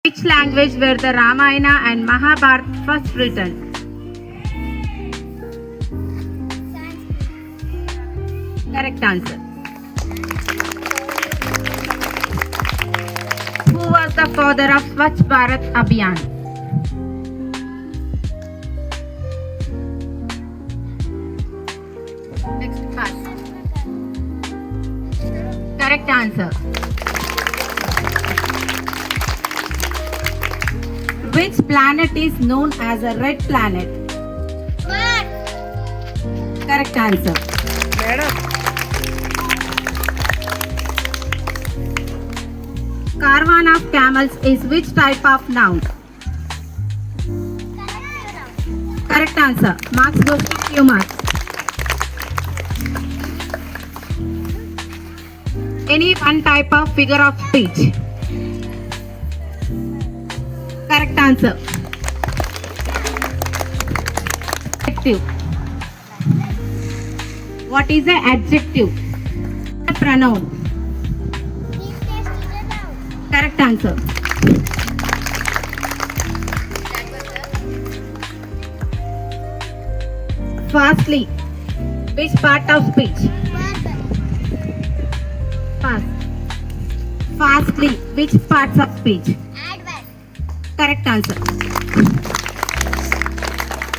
Which language were the Ramayana and Mahabharata first written? Correct answer. Who was the father of Swachh Bharat Abhiyan? Next pass. Correct answer. Which planet is known as a red planet? Mars. Correct answer. Caravan of camels is which type of noun? Correct answer. Marks goes to few marks. Any one type of figure of speech? Correct answer. Adjective. What is an adjective? A pronoun. Correct answer. Fastly. Which part of speech? Fast. Fastly. Which parts of speech? Correct answer.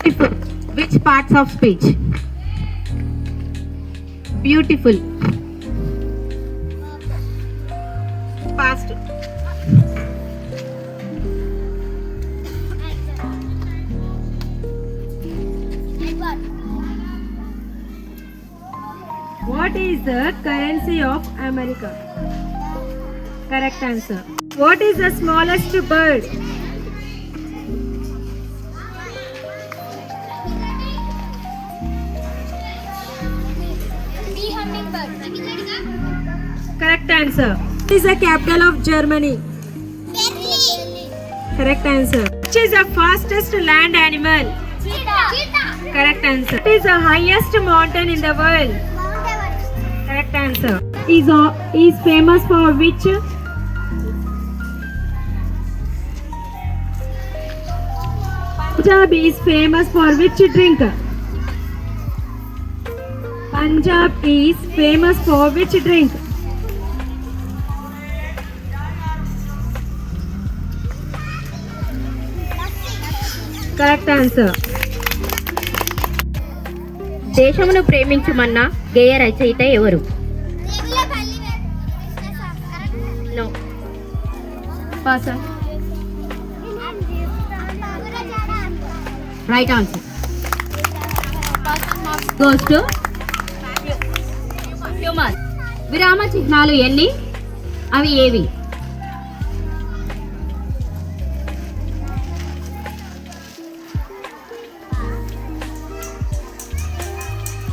Beautiful. Which parts of speech? Beautiful. Fast. What is the currency of America? Correct answer. What is the smallest bird? Correct answer. What is the capital of Germany? Correct answer. Which is the fastest land animal? Cheetah. Correct answer. What is the highest mountain in the world? Correct answer. Is famous for which? Punjab is famous for which drink? Punjab is famous for which drink? Correct answer. దేశమును ప్రేమించుమన్న గేయ రచయిత ఎవరు? No. Pass. Right answer. Goes to human. విరామ చిహ్నాలు ఎన్ని? అవి ఏవి?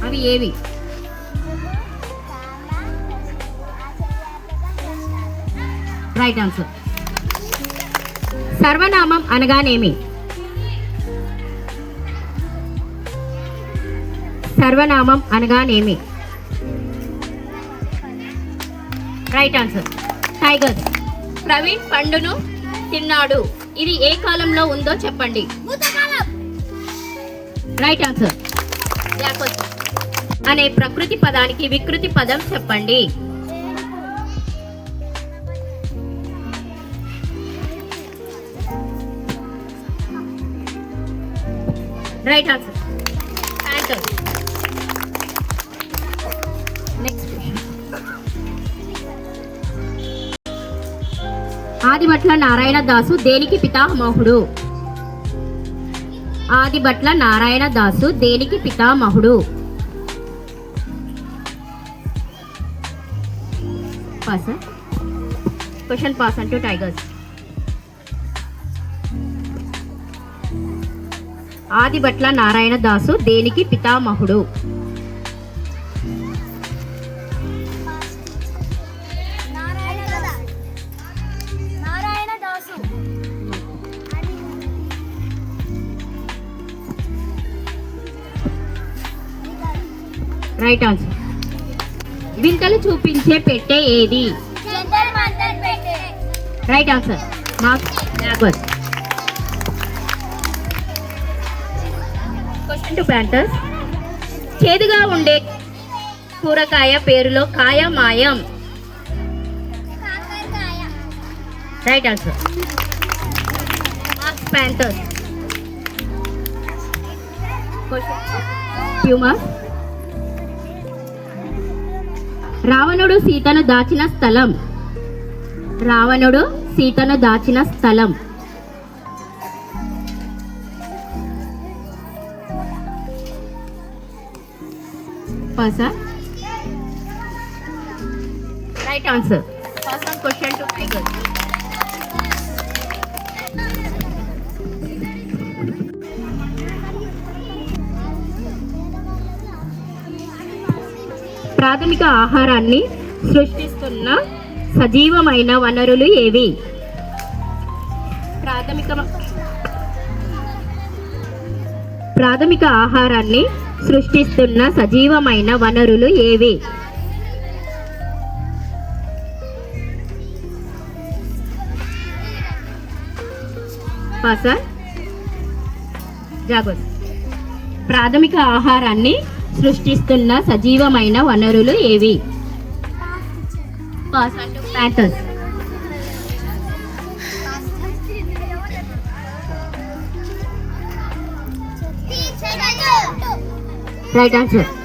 అవి ఏవి? Right answer. సర్వనామం అనగానేమి? సర్వనామం అనగానేమి? Right answer. టైగర్. ప్రవీణ్ పండును తిన్నాడు. ఇది ఏ కాలంలో ఉందో చెప్పండి. Right answer. అనే ప్రకృతి పదానికి వికృతి పదం చెప్పండి. Right answer. Panther. Next Adibhatla Narayana Dasu దేనికి పితామహుడు? ఆదిభట్ల నారాయణ దాసు దేనికి పితామహుడు? పాస్. క్వశ్చన్ పాస్ అంటూ టైగర్స్. ఆదిభట్ల నారాయణ దాసు దేనికి పితామహుడు? Right answer. వింతలు చూపించే పెట్టె ఏది? జంతర్ మంతర్ పెట్టె. Right answer. Marks. Jaguars. Question to panthers. చేదుగా ఉండే కూరగాయ పేరులో కాయ మాయం. కాకరకాయ. Right answer. Marks panthers. Humour. రావణుడు సీతను దాచిన స్థలం. రావణుడు సీతను దాచిన స్థలం. పాసా. Right answer. Pass on question to tiger. ప్రాథమిక ఆహారాన్ని సృష్టిస్తున్న సజీవమైన వనరులు ఏవి? ప్రాథమిక ఆహారాన్ని సృష్టిస్తున్న సజీవమైన వనరులు ఏవి? పాసా. జాగ్రత్త. ప్రాథమిక ఆహారాన్ని సృష్టిస్తున్న సజీవమైన వనరులు ఏవి? Pass on to planters. Right answer.